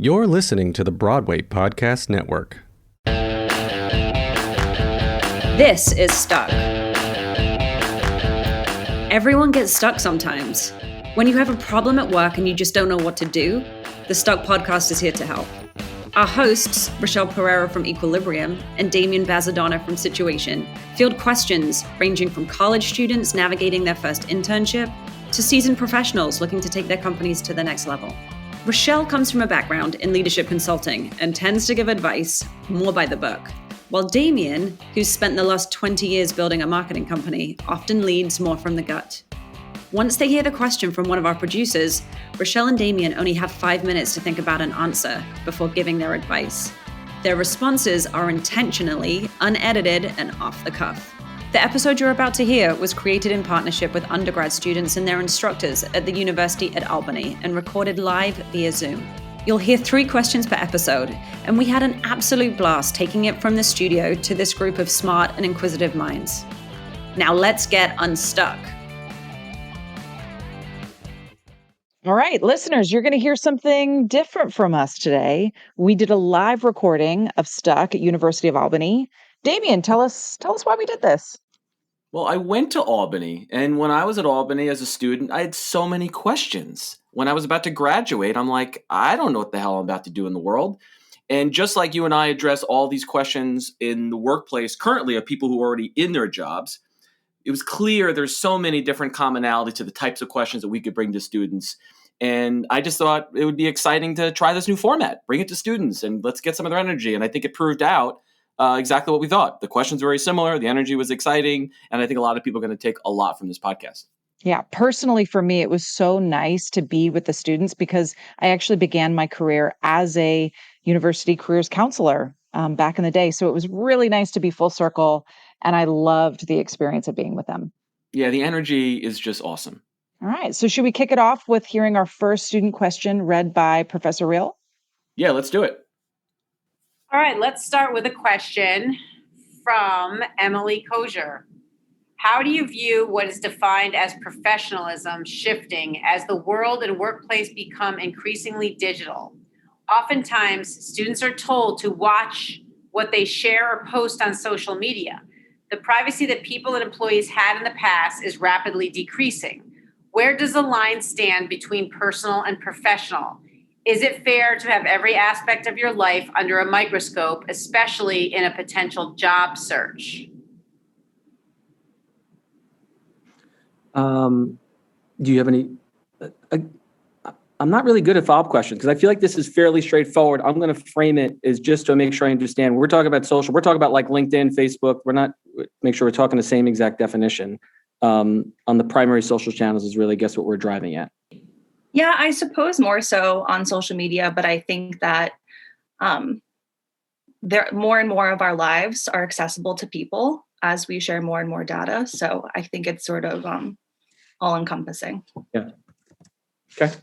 You're listening to the Broadway Podcast Network. This is Stuck. Everyone gets stuck sometimes. When you have a problem at work and you just don't know what to do, the Stuck podcast is here to help. Our hosts, Rochelle Pereira from Equilibrium and Damien Vazadonna from Situation, field questions ranging from college students navigating their first internship to seasoned professionals looking to take their companies to the next level. Rochelle comes from a background in leadership consulting and tends to give advice more by the book, while Damien, who's spent the last 20 years building a marketing company, often leads more from the gut. Once they hear the question from one of our producers, Rochelle and Damien only have 5 minutes to think about an answer before giving their advice. Their responses are intentionally unedited and off the cuff. The episode you're about to hear was created in partnership with undergrad students and their instructors at the University at Albany and recorded live via Zoom. You'll hear 3 questions per episode, and we had an absolute blast taking it from the studio to this group of smart and inquisitive minds. Now let's get unstuck. All right, listeners, you're going to hear something different from us today. We did a live recording of Stuck at University of Albany. Damien, tell us why we did this. Well, I went to Albany, and when I was at Albany as a student, I had so many questions. When I was about to graduate, I'm like, I don't know what the hell I'm about to do in the world. And just like you and I address all these questions in the workplace currently of people who are already in their jobs, it was clear there's so many different commonalities to the types of questions that we could bring to students. And I just thought it would be exciting to try this new format, bring it to students, and let's get some of their energy. And I think it proved out exactly what we thought. The questions were very similar. The energy was exciting. And I think a lot of people are going to take a lot from this podcast. Yeah, personally for me, it was so nice to be with the students because I actually began my career as a university careers counselor back in the day. So it was really nice to be full circle. And I loved the experience of being with them. Yeah, the energy is just awesome. All right. So should we kick it off with hearing our first student question read by Professor Real? Yeah, let's do it. All right, let's start with a question from Emily Kozier. How do you view what is defined as professionalism shifting as the world and workplace become increasingly digital? Oftentimes, students are told to watch what they share or post on social media. The privacy that people and employees had in the past is rapidly decreasing. Where does the line stand between personal and professional? Is it fair to have every aspect of your life under a microscope, especially in a potential job search? Do you have any? I'm not really good at follow-up questions because I feel like this is fairly straightforward. I'm going to frame it as just to make sure I understand. We're talking about social. We're talking about like LinkedIn, Facebook. We're not make sure we're talking the same exact definition. On the primary social channels is really, I guess, what we're driving at. Yeah, I suppose more so on social media, but I think that there more and more of our lives are accessible to people as we share more and more data. So I think it's sort of all encompassing. Yeah. Okay.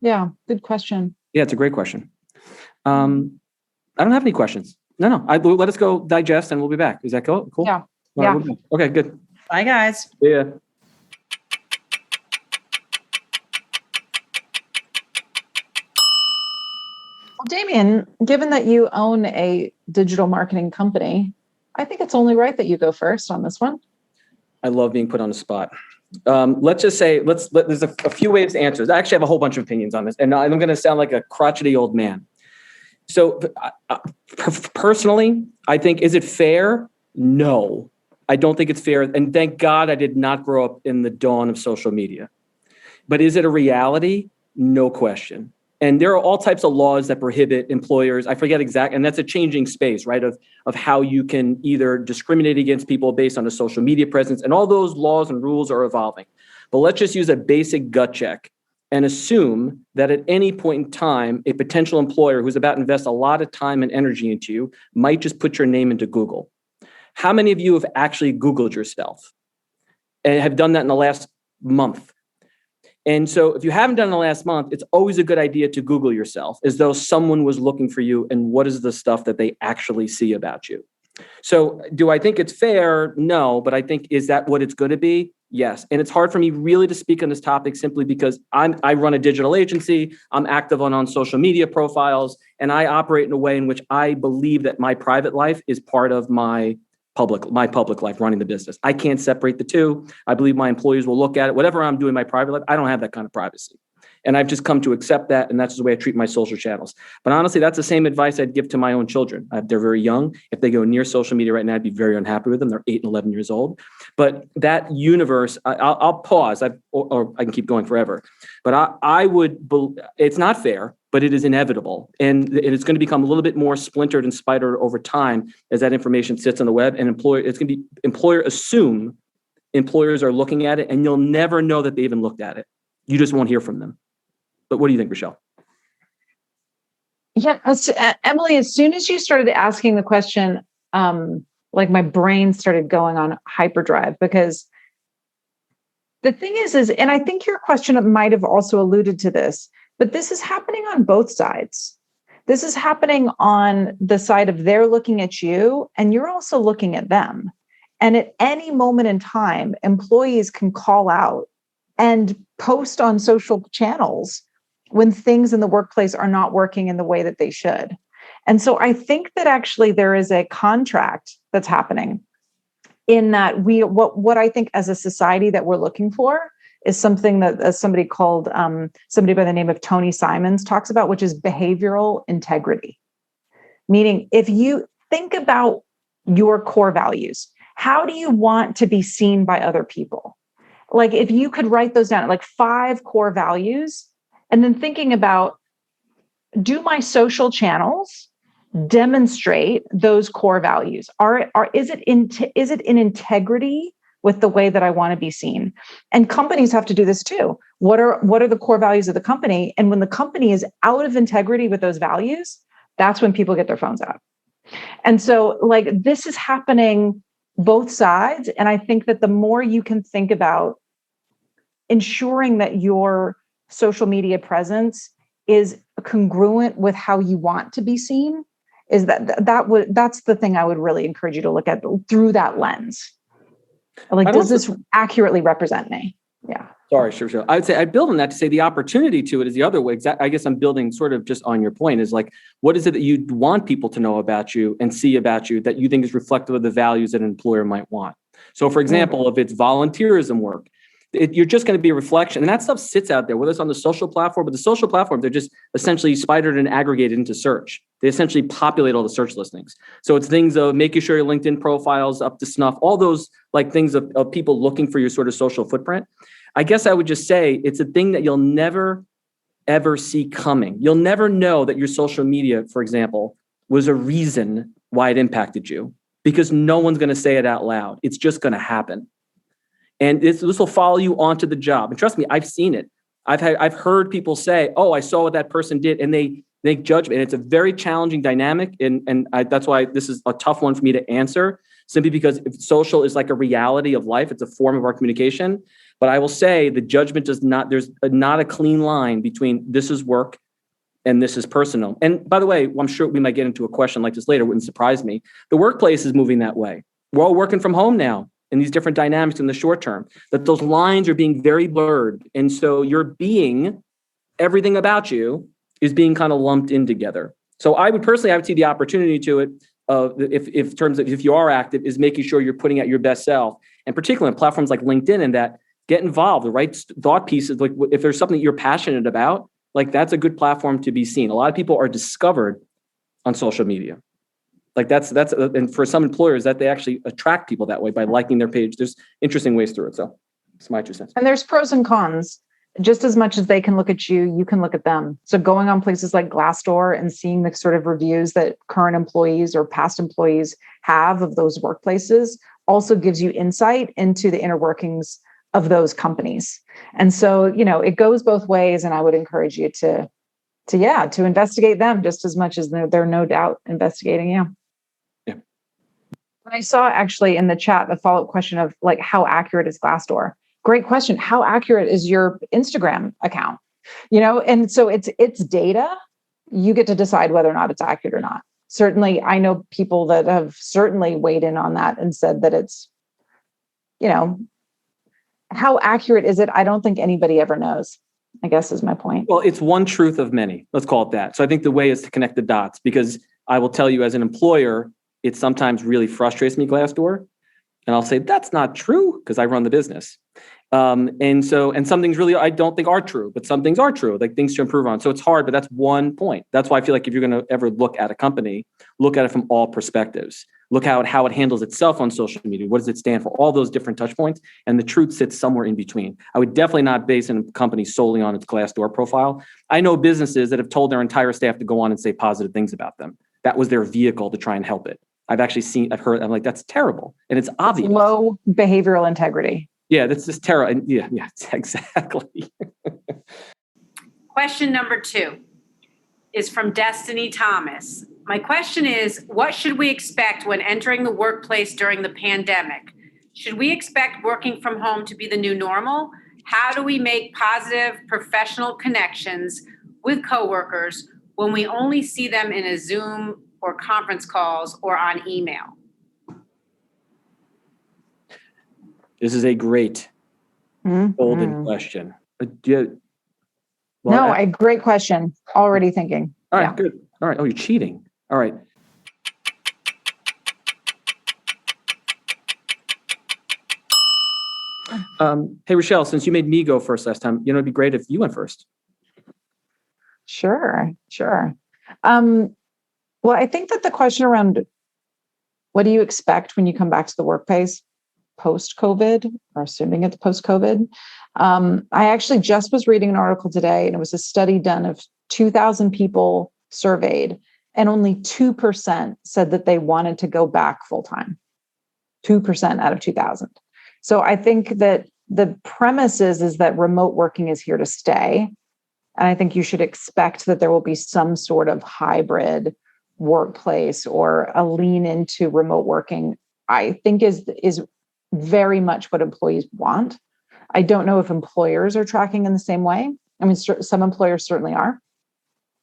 Yeah, good question. Yeah, it's a great question. I don't have any questions. No. Let us go digest and we'll be back. Is that cool? Yeah. All right, okay, good. Bye, guys. Yeah. Damien, given that you own a digital marketing company, I think it's only right that you go first on this one. I love being put on the spot. Let's just say, there's a few ways to answer this. I actually have a whole bunch of opinions on this, and I'm going to sound like a crotchety old man. So personally, I think, is it fair? No, I don't think it's fair. And thank God I did not grow up in the dawn of social media. But is it a reality? No question. And there are all types of laws that prohibit employers. I forget exact, and that's a changing space, right? Of how you can either discriminate against people based on a social media presence, and all those laws and rules are evolving. But let's just use a basic gut check and assume that at any point in time, a potential employer who's about to invest a lot of time and energy into you might just put your name into Google. How many of you have actually Googled yourself and have done that in the last month? And so if you haven't done it in the last month, it's always a good idea to Google yourself as though someone was looking for you and what is the stuff that they actually see about you. So do I think it's fair? No, but I think, is that what it's going to be? Yes. And it's hard for me really to speak on this topic simply because I run a digital agency. I'm active on social media profiles, and I operate in a way in which I believe that my private life is part of my public life, running the business. I can't separate the two. I believe my employees will look at it. Whatever I'm doing in my private life, I don't have that kind of privacy. And I've just come to accept that. And that's the way I treat my social channels. But honestly, that's the same advice I'd give to my own children. They're very young. If they go near social media right now, I'd be very unhappy with them. They're 8 and 11 years old. But that universe, I'll pause, or I can keep going forever. But I would, it's not fair, but it is inevitable. And it's going to become a little bit more splintered and spidered over time as that information sits on the web. And employers are looking at it, and you'll never know that they even looked at it. You just won't hear from them. But what do you think, Rochelle? Yeah, Emily, as soon as you started asking the question, like my brain started going on hyperdrive, because the thing is, and I think your question might have also alluded to this, but this is happening on both sides. This is happening on the side of they're looking at you and you're also looking at them. And at any moment in time, employees can call out and post on social channels when things in the workplace are not working in the way that they should. And so I think that actually there is a contract that's happening in that what I think as a society that we're looking for is something that somebody by the name of Tony Simons talks about, which is behavioral integrity. Meaning, if you think about your core values, how do you want to be seen by other people? Like if you could write those down, like 5 core values, and then thinking about, do my social channels demonstrate those core values? Is it in integrity with the way that I want to be seen? And companies have to do this too. What are the core values of the company? And when the company is out of integrity with those values, that's when people get their phones out. And so like this is happening both sides. And I think that the more you can think about ensuring that your social media presence is congruent with how you want to be seen, that's the thing I would really encourage you to look at through that lens. Like, does this accurately represent me? Yeah. Sorry, sure. I would say I build on that to say the opportunity to it is the other way. I guess I'm building sort of just on your point is like, what is it that you want people to know about you and see about you that you think is reflective of the values that an employer might want? So for example, if it's volunteerism work, you're just going to be a reflection. And that stuff sits out there, whether it's on the social platform, but the social platform, they're just essentially spidered and aggregated into search. They essentially populate all the search listings. So it's things of making sure your LinkedIn profile's up to snuff, all those like things of people looking for your sort of social footprint. I guess I would just say it's a thing that you'll never, ever see coming. You'll never know that your social media, for example, was a reason why it impacted you because no one's going to say it out loud. It's just going to happen. And this will follow you onto the job. And trust me, I've seen it. I've heard people say, "Oh, I saw what that person did," and they make judgment. And it's a very challenging dynamic, and that's why this is a tough one for me to answer. Simply because if social is like a reality of life, it's a form of our communication. But I will say the judgment does not. There's not a clean line between this is work and this is personal. And by the way, I'm sure we might get into a question like this later. It wouldn't surprise me. The workplace is moving that way. We're all working from home now. And these different dynamics in the short term, that those lines are being very blurred. And so everything about you is being kind of lumped in together. So I would see the opportunity to it, if you are active, is making sure you're putting out your best self. And particularly on platforms like LinkedIn, and that get involved, the right thought pieces, like if there's something you're passionate about, like that's a good platform to be seen. A lot of people are discovered on social media. Like that's and for some employers that they actually attract people that way by liking their page. There's interesting ways through it. So it's my 2 cents. And there's pros and cons. Just as much as they can look at you, you can look at them. So going on places like Glassdoor and seeing the sort of reviews that current employees or past employees have of those workplaces also gives you insight into the inner workings of those companies. And so, it goes both ways. And I would encourage you to investigate them just as much as they're no doubt investigating you. I saw actually in the chat the follow-up question of like, how accurate is Glassdoor? Great question. How accurate is your Instagram account? And so it's data. You get to decide whether or not it's accurate or not. Certainly, I know people that have certainly weighed in on that and said that it's, how accurate is it? I don't think anybody ever knows, I guess is my point. Well, it's one truth of many. Let's call it that. So I think the way is to connect the dots, because I will tell you as an employer, it sometimes really frustrates me, Glassdoor. And I'll say, that's not true because I run the business. And some things really I don't think are true, but some things are true, like things to improve on. So it's hard, but that's one point. That's why I feel like if you're going to ever look at a company, look at it from all perspectives. Look how it handles itself on social media. What does it stand for? All those different touch points. And the truth sits somewhere in between. I would definitely not base a company solely on its Glassdoor profile. I know businesses that have told their entire staff to go on and say positive things about them. That was their vehicle to try and help it. I've heard, I'm like, that's terrible. And it's obvious. It's low behavioral integrity. Yeah, that's just terrible. Yeah, exactly. Question number 2 is from Destiny Thomas. My question is, what should we expect when entering the workplace during the pandemic? Should we expect working from home to be the new normal? How do we make positive professional connections with coworkers when we only see them in a Zoom or conference calls or on email? This is a great golden question. Great question. Already thinking. All right, good. All right. Oh, you're cheating. All right. Hey, Rochelle, since you made me go first last time, it'd be great if you went first. Sure. Well, I think that the question around what do you expect when you come back to the workplace post-COVID, or assuming it's post-COVID, I actually just was reading an article today, and it was a study done of 2,000 people surveyed, and only 2% said that they wanted to go back full-time. 2% out of 2,000. So I think that the premise is that remote working is here to stay. And I think you should expect that there will be some sort of hybrid workplace or a lean into remote working, I think is very much what employees want. I don't know if employers are tracking in the same way. I mean, some employers certainly are.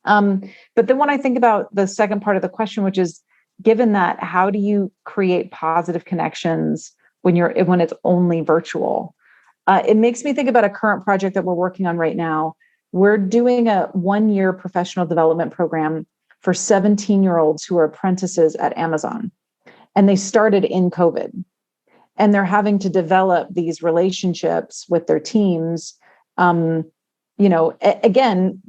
But then when I think about the second part of the question, which is, given that, how do you create positive connections when it's only virtual? It makes me think about a current project that we're working on right now. We're doing a 1-year professional development program for 17-year-olds who are apprentices at Amazon. And they started in COVID. And they're having to develop these relationships with their teams. Again,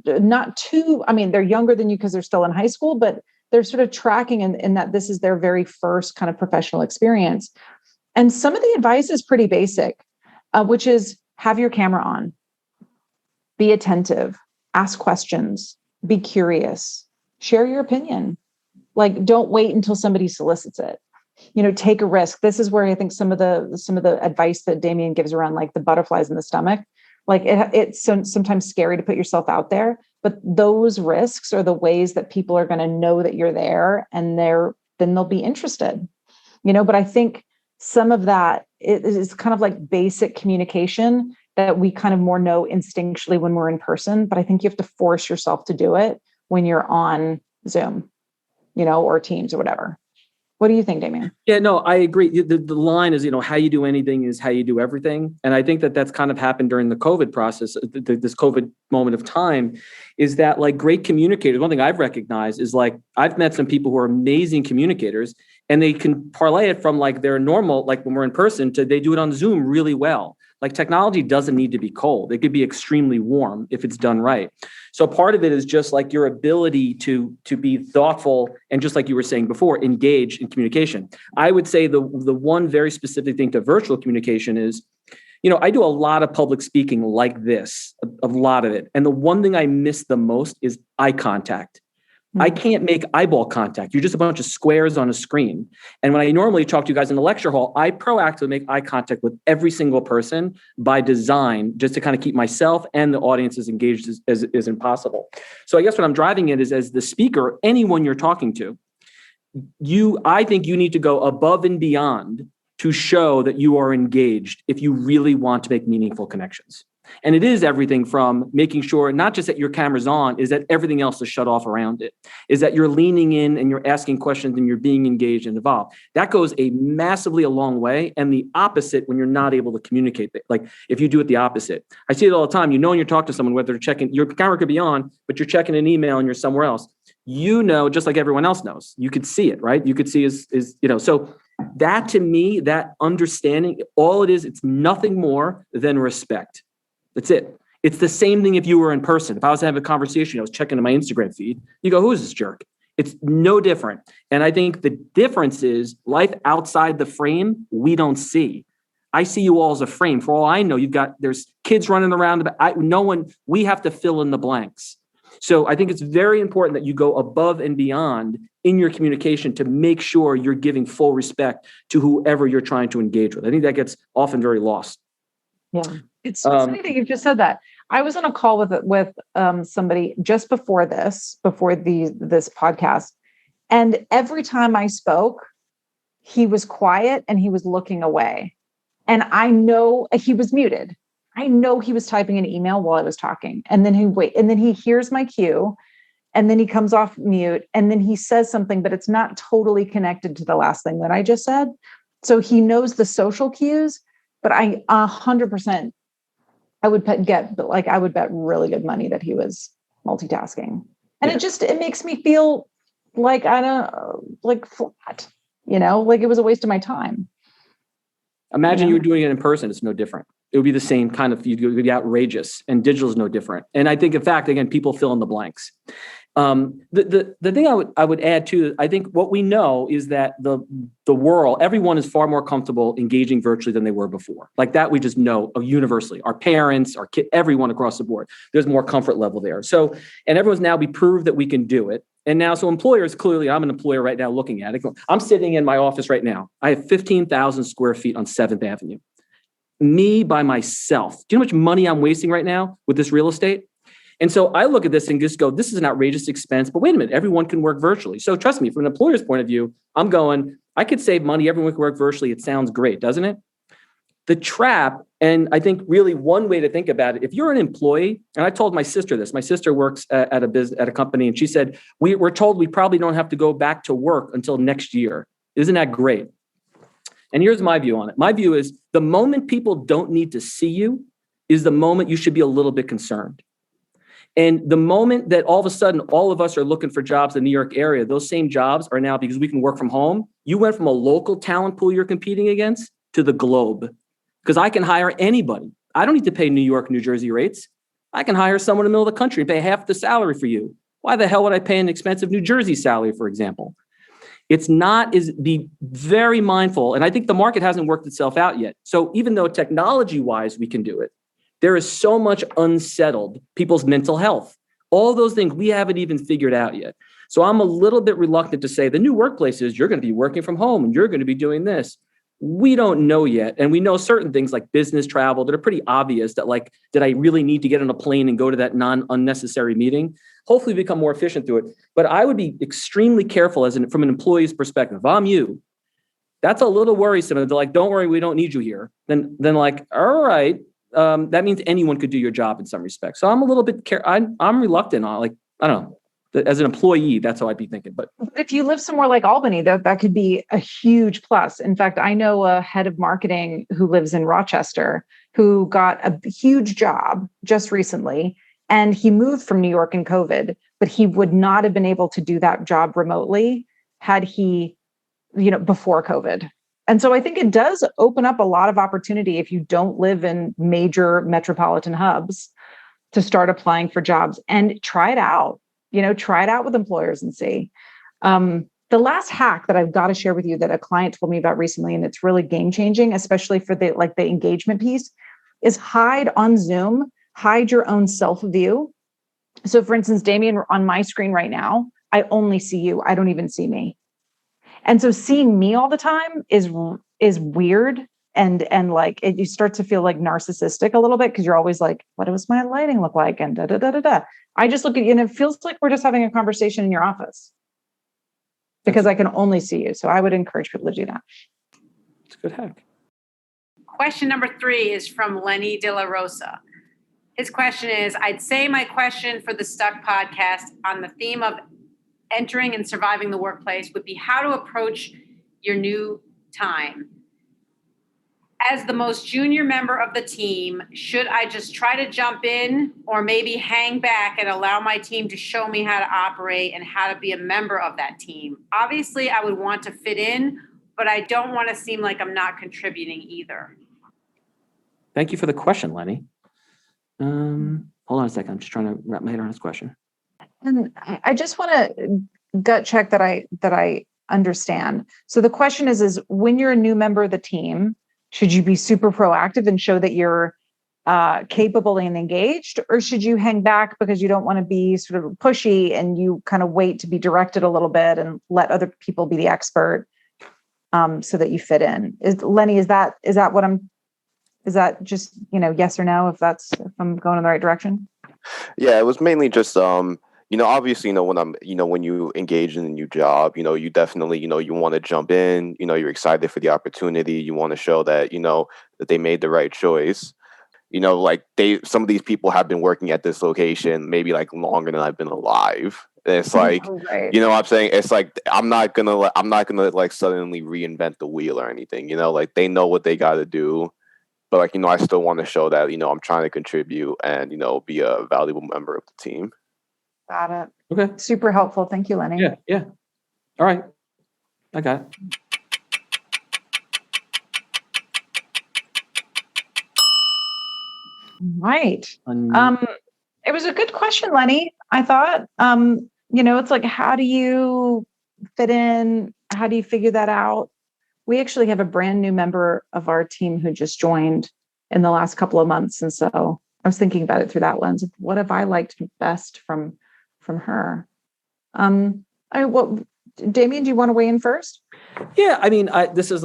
they're younger than you because they're still in high school, but they're sort of tracking in that this is their very first kind of professional experience. And some of the advice is pretty basic, which is have your camera on, be attentive, ask questions, be curious, share your opinion. Like, don't wait until somebody solicits it. Take a risk. This is where I think some of the advice that Damien gives around like the butterflies in the stomach, like it's sometimes scary to put yourself out there, but those risks are the ways that people are going to know that you're there, and then they'll be interested. But I think some of that is kind of like basic communication that we kind of more know instinctually when we're in person, but I think you have to force yourself to do it when you're on Zoom, or Teams or whatever. What do you think, Damien? Yeah, no, I agree. The line is, how you do anything is how you do everything. And I think that that's kind of happened during the COVID process, this COVID moment of time, is that like great communicators, one thing I've recognized is like, I've met some people who are amazing communicators, and they can parlay it from like their normal, like when we're in person, to they do it on Zoom really well. Like technology doesn't need to be cold. It could be extremely warm if it's done right. So part of it is just like your ability to be thoughtful, and just like you were saying before, engage in communication. I would say the one very specific thing to virtual communication is, I do a lot of public speaking like this, a lot of it. And the one thing I miss the most is eye contact. I can't make eyeball contact. You're just a bunch of squares on a screen. And when I normally talk to you guys in the lecture hall, I proactively make eye contact with every single person by design, just to kind of keep myself and the audience as engaged as impossible. So I guess what I'm driving at is, as the speaker, anyone you're talking to, I think you need to go above and beyond to show that you are engaged if you really want to make meaningful connections. And it is everything from making sure not just that your camera's on, is that everything else is shut off around it, is that you're leaning in and you're asking questions and you're being engaged and involved. That goes a long way. And the opposite when you're not able to communicate, like if you do it the opposite. I see it all the time. You know, when you're talking to someone, whether they're checking, your camera could be on, but you're checking an email and you're somewhere else. You know, just like everyone else knows, you could see it, right? You could see so that to me, that understanding, all it is, it's nothing more than respect. That's it. It's the same thing if you were in person. If I was having a conversation, I was checking my Instagram feed, you go, who is this jerk? It's no different. And I think the difference is life outside the frame, we don't see. I see you all as a frame. For all I know, there's kids running around. We have to fill in the blanks. So I think it's very important that you go above and beyond in your communication to make sure you're giving full respect to whoever you're trying to engage with. I think that gets often very lost. Yeah. It's funny that you've just said that. I was on a call with somebody just before this podcast, and every time I spoke, he was quiet and he was looking away, and I know he was muted. I know he was typing an email while I was talking, and then he hears my cue, and then he comes off mute, and then he says something, but it's not totally connected to the last thing that I just said. So he knows the social cues, but I 100%. I would bet really good money that he was multitasking. And it makes me feel like flat, like it was a waste of my time. Imagine you were doing it in person. It's no different. It would be the same kind of, it would be outrageous, and digital is no different. And I think, in fact, again, people fill in the blanks. The thing I would add too, I think what we know is that the world, everyone is far more comfortable engaging virtually than they were before. Like that, we just know universally. Our parents, our kids, everyone across the board, there's more comfort level there. So, and everyone's now proved that we can do it. And now, so employers, clearly, I'm an employer right now looking at it. I'm sitting in my office right now. I have 15,000 square feet on 7th Avenue. Me by myself. Do you know how much money I'm wasting right now with this real estate? And so I look at this and just go, this is an outrageous expense, but wait a minute, everyone can work virtually. So trust me, from an employer's point of view, I'm going, I could save money, everyone can work virtually. It sounds great, doesn't it? The trap, and I think really one way to think about it, if you're an employee, and I told my sister this, my sister works at a company, and she said, we're told we probably don't have to go back to work until next year. Isn't that great? And here's my view on it. My view is the moment people don't need to see you is the moment you should be a little bit concerned. And the moment that all of a sudden, all of us are looking for jobs in the New York area, those same jobs are now, because we can work from home, you went from a local talent pool you're competing against to the globe. Because I can hire anybody. I don't need to pay New York, New Jersey rates. I can hire someone in the middle of the country and pay half the salary for you. Why the hell would I pay an expensive New Jersey salary, for example? Be very mindful. And I think the market hasn't worked itself out yet. So even though technology-wise we can do it, there is so much unsettled, people's mental health, all those things we haven't even figured out yet. So I'm a little bit reluctant to say the new workplace is you're going to be working from home and you're going to be doing this. We don't know yet. And we know certain things like business travel that are pretty obvious that like, did I really need to get on a plane and go to that unnecessary meeting? Hopefully become more efficient through it. But I would be extremely careful from an employee's perspective. If I'm you, that's a little worrisome. They're like, don't worry, we don't need you here. Then like, all right. That means anyone could do your job in some respects. So I'm a little bit I'm reluctant on, like, I don't know. As an employee, that's how I'd be thinking. But if you live somewhere like Albany, that could be a huge plus. In fact, I know a head of marketing who lives in Rochester who got a huge job just recently, and he moved from New York in COVID, but he would not have been able to do that job remotely had he, before COVID. And so I think it does open up a lot of opportunity if you don't live in major metropolitan hubs to start applying for jobs and try it out. Try it out with employers and see. The last hack that I've got to share with you that a client told me about recently, and it's really game changing, especially for the engagement piece, is hide on Zoom, hide your own self view. So for instance, Damien, on my screen right now, I only see you. I don't even see me. And so seeing me all the time is weird. And you start to feel like narcissistic a little bit because you're always like, what does my lighting look like? And da, da, da, da, da. I just look at you and it feels like we're just having a conversation in your office because I can only see you. So I would encourage people to do that. Good heck. Question number 3 is from Lenny De La Rosa. His question is, I'd say my question for the Stuck podcast on the theme of entering and surviving the workplace would be how to approach your new time. As the most junior member of the team, should I just try to jump in or maybe hang back and allow my team to show me how to operate and how to be a member of that team? Obviously, I would want to fit in, but I don't want to seem like I'm not contributing either. Thank you for the question, Lenny. Hold on a second. I'm just trying to wrap my head around this question. And I just want to gut check that I understand. So the question is when you're a new member of the team, should you be super proactive and show that you're capable and engaged, or should you hang back because you don't want to be sort of pushy and you kind of wait to be directed a little bit and let other people be the expert so that you fit in? Lenny, is that just, yes or no, if I'm going in the right direction? Yeah, it was mainly just obviously, when you engage in a new job, you definitely, you want to jump in, you're excited for the opportunity. You want to show that, that they made the right choice. Some of these people have been working at this location maybe like longer than I've been alive. And it's like, Right. what I'm saying? It's like, I'm not gonna like suddenly reinvent the wheel or anything, like they know what they got to do. But I still want to show that, I'm trying to contribute and, be a valuable member of the team. Got it. Okay. Super helpful. Thank you, Lenny. Yeah. All right. I got it. Right. It was a good question, Lenny. I thought, it's like, how do you fit in? How do you figure that out? We actually have a brand new member of our team who just joined in the last couple of months. And so I was thinking about it through that lens of what have I liked best from her? Damien, do you want to weigh in first? Yeah. I mean, this is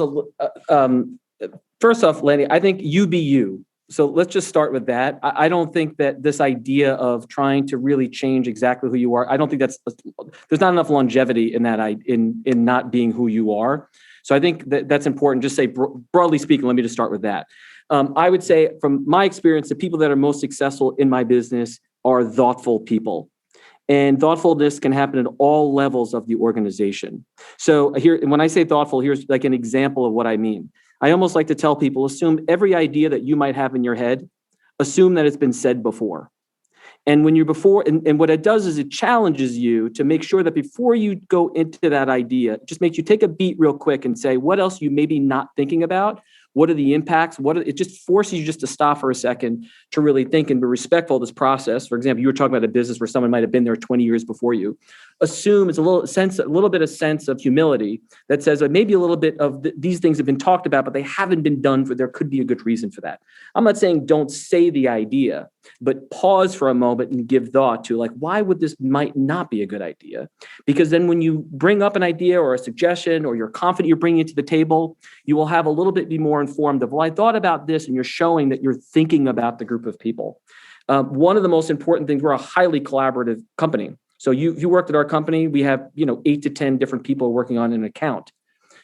first off, Lenny, I think you be you. So let's just start with that. I don't think that this idea of trying to really change exactly who you are, I don't think there's not enough longevity in that, in not being who you are. So I think that's important. Just say, broadly speaking, let me just start with that. I would say from my experience, the people that are most successful in my business are thoughtful people. And thoughtfulness can happen at all levels of the organization. So here, when I say thoughtful, here's like an example of what I mean. I almost like to tell people, assume every idea that you might have in your head, assume that it's been said before. And when you're before, and what it does is it challenges you to make sure that before you go into that idea, it just makes you take a beat real quick and say, what else you may be not thinking about? What are the impacts? It just forces you just to stop for a second to really think and be respectful of this process. For example, you were talking about a business where someone might have been there 20 years before you. Assume it's a little bit of sense of humility that says maybe a little bit of these things have been talked about, but they haven't been done. There could be a good reason for that. I'm not saying don't say the idea, but pause for a moment and give thought to why would this might not be a good idea? Because then when you bring up an idea or a suggestion or you're confident you're bringing it to the table, you will have a little bit be more informed of, I thought about this, and you're showing that you're thinking about the group of people. One of the most important things, we're a highly collaborative company. So you worked at our company, we have 8 to 10 different people working on an account.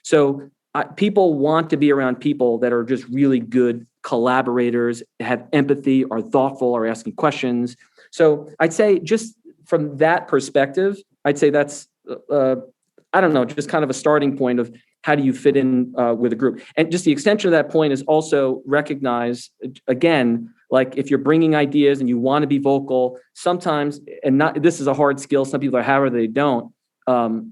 So people want to be around people that are just really good collaborators, have empathy, are thoughtful, are asking questions. So I'd say just from that perspective, I'd say that's, just kind of a starting point of how do you fit in with a group. And just the extension of that point is also recognize, again, if you're bringing ideas and you want to be vocal, sometimes, this is a hard skill, some people are, however, they don't,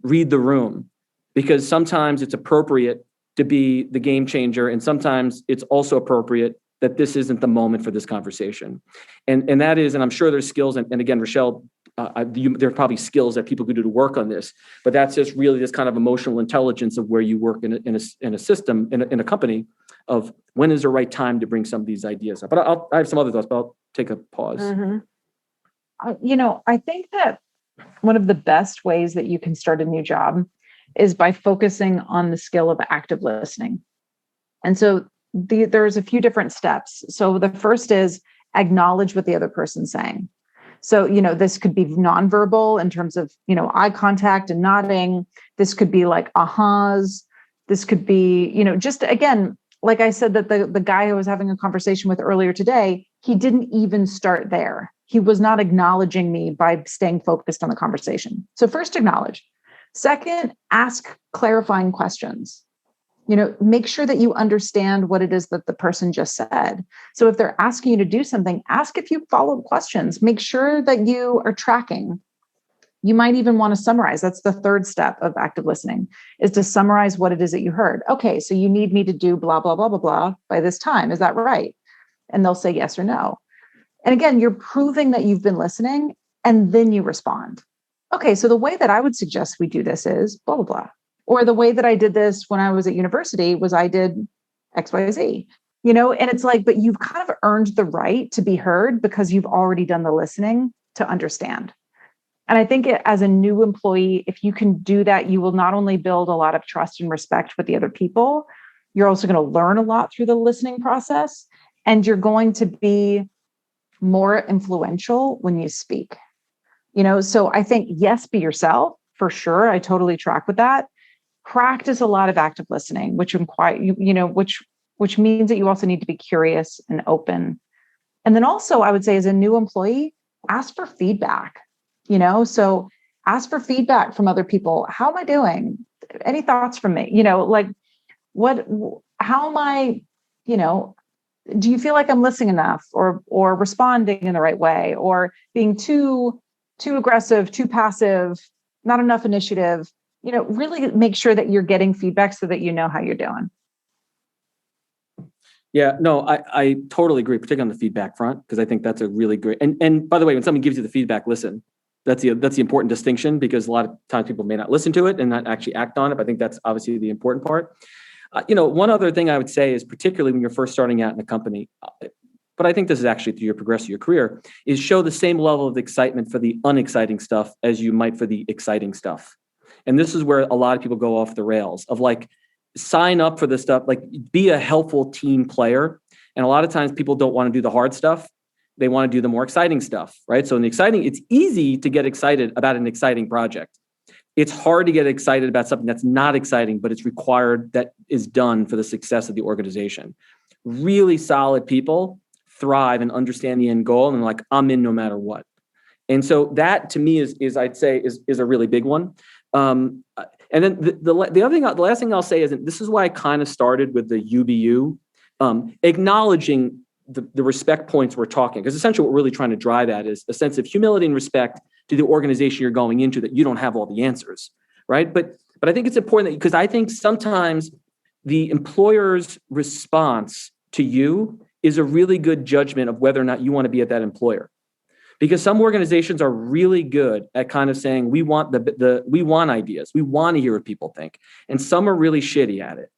read the room. Because sometimes it's appropriate to be the game changer. And sometimes it's also appropriate that this isn't the moment for this conversation. And that is, and I'm sure there's skills, and again, Rochelle, there are probably skills that people could do to work on this, but that's just really this kind of emotional intelligence of where you work in a system, in a company, of when is the right time to bring some of these ideas up. But I have some other thoughts, but I'll take a pause. Mm-hmm. I think that one of the best ways that you can start a new job is by focusing on the skill of active listening. And so there's a few different steps. So the first is acknowledge what the other person's saying. So, this could be nonverbal in terms of, eye contact and nodding. This could be like ahas. This could be, just again, like I said, that the guy I was having a conversation with earlier today, he didn't even start there. He was not acknowledging me by staying focused on the conversation. So first, acknowledge. Second, ask clarifying questions. Make sure that you understand what it is that the person just said. So if they're asking you to do something, ask if you followed questions. Make sure that you are tracking. You might even want to summarize. That's the third step of active listening, is to summarize what it is that you heard. Okay, so you need me to do blah, blah, blah, blah, blah by this time. Is that right? And they'll say yes or no. And again, you're proving that you've been listening, and then you respond. Okay, so the way that I would suggest we do this is blah, blah, blah. Or the way that I did this when I was at university was I did X, Y, Z. And it's like, but you've kind of earned the right to be heard because you've already done the listening to understand. And I think as a new employee, if you can do that, you will not only build a lot of trust and respect with the other people, you're also going to learn a lot through the listening process, and you're going to be more influential when you speak. So I think, yes, be yourself for sure. I totally track with that. Practice a lot of active listening, which means that you also need to be curious and open. And then also, I would say, as a new employee, ask for feedback. So ask for feedback from other people. How am I doing? Any thoughts from me? How am I, do you feel like I'm listening enough or responding in the right way, or being too aggressive, too passive, not enough initiative? Really make sure that you're getting feedback so that you know how you're doing. Yeah, no, I totally agree, particularly on the feedback front, because I think that's a really great, and by the way, when someone gives you the feedback, listen. That's the important distinction, because a lot of times people may not listen to it and not actually act on it. But I think that's obviously the important part. One other thing I would say is, particularly when you're first starting out in a company, but I think this is actually through your progress of your career, is show the same level of excitement for the unexciting stuff as you might for the exciting stuff. And this is where a lot of people go off the rails of like, sign up for this stuff, like be a helpful team player. And a lot of times people don't want to do the hard stuff. They want to do the more exciting stuff, right? So it's easy to get excited about an exciting project. It's hard to get excited about something that's not exciting, but it's required, that is done for the success of the organization. Really solid people thrive and understand the end goal, and like, I'm in no matter what. And so that to me is I'd say is a really big one. And then the last thing I'll say is, and this is why I kind of started with the UBU, acknowledging the respect points we're talking, because essentially what we're really trying to drive at is a sense of humility and respect to the organization you're going into, that you don't have all the answers, right? But I think it's important because I think sometimes the employer's response to you is a really good judgment of whether or not you want to be at that employer. Because some organizations are really good at kind of saying, we want we want ideas, we want to hear what people think, and some are really shitty at it.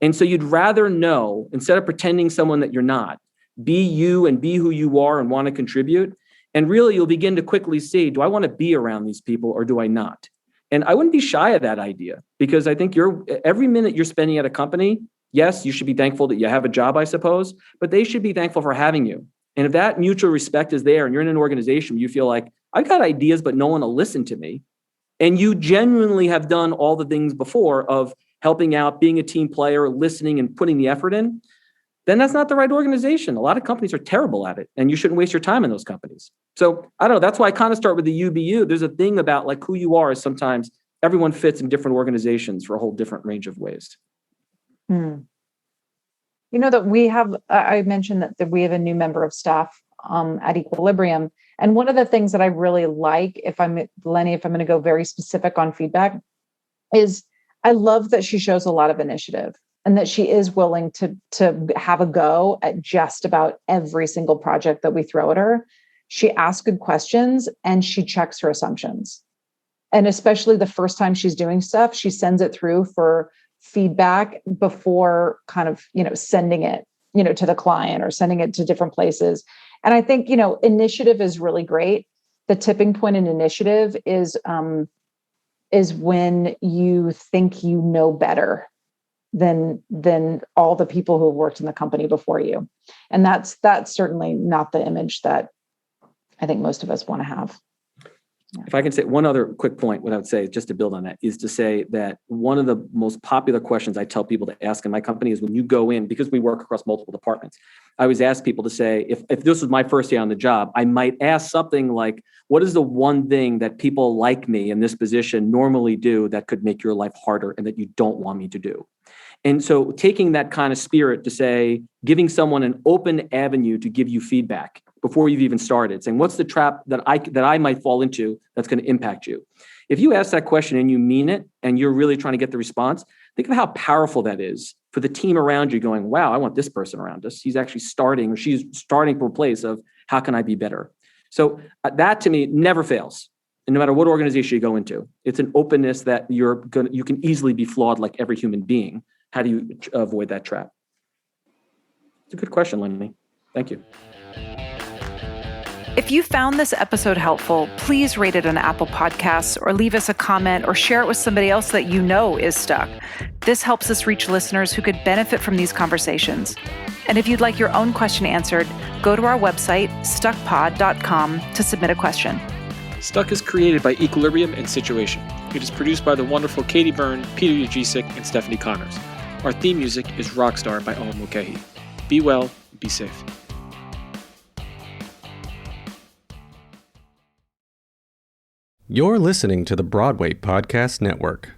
And so you'd rather know, instead of pretending someone that you're not, be you and be who you are and want to contribute. And really, you'll begin to quickly see, do I want to be around these people or do I not? And I wouldn't be shy of that idea, because I think every minute you're spending at a company, yes, you should be thankful that you have a job, I suppose, but they should be thankful for having you. And if that mutual respect is there and you're in an organization where you feel like, I've got ideas, but no one will listen to me, and you genuinely have done all the things before of helping out, being a team player, listening and putting the effort in, then that's not the right organization. A lot of companies are terrible at it, and you shouldn't waste your time in those companies. So I don't know. That's why I kind of start with the UBU. There's a thing about like who you are is sometimes everyone fits in different organizations for a whole different range of ways. That we have, I mentioned that we have a new member of staff at Equilibrium. And one of the things that I really like, Lenny, if I'm going to go very specific on feedback, is I love that she shows a lot of initiative and that she is willing to have a go at just about every single project that we throw at her. She asks good questions and she checks her assumptions. And especially the first time she's doing stuff, she sends it through for feedback before kind of, sending it, to the client or sending it to different places. And I think, initiative is really great. The tipping point in initiative is when you think you know better than all the people who have worked in the company before you. And that's certainly not the image that I think most of us want to have. If I can say one other quick point, what I would say, just to build on that, is to say that one of the most popular questions I tell people to ask in my company is when you go in, because we work across multiple departments, I always ask people to say, if this was my first day on the job, I might ask something like, what is the one thing that people like me in this position normally do that could make your life harder and that you don't want me to do? And so taking that kind of spirit to say, giving someone an open avenue to give you feedback before you've even started, saying, what's the trap that I might fall into that's going to impact you? If you ask that question and you mean it, and you're really trying to get the response, think of how powerful that is for the team around you going, wow, I want this person around us. He's actually starting, or she's starting from a place of, how can I be better? So that to me never fails. And no matter what organization you go into, it's an openness that you can easily be flawed like every human being. How do you avoid that trap? It's a good question, Lenny. Thank you. If you found this episode helpful, please rate it on Apple Podcasts or leave us a comment or share it with somebody else that you know is stuck. This helps us reach listeners who could benefit from these conversations. And if you'd like your own question answered, go to our website, stuckpod.com, to submit a question. Stuck is created by Equilibrium and Situation. It is produced by the wonderful Katie Byrne, Peter Ujicic, and Stephanie Connors. Our theme music is Rockstar by Owen Mulcahy. Be well, be safe. You're listening to the Broadway Podcast Network.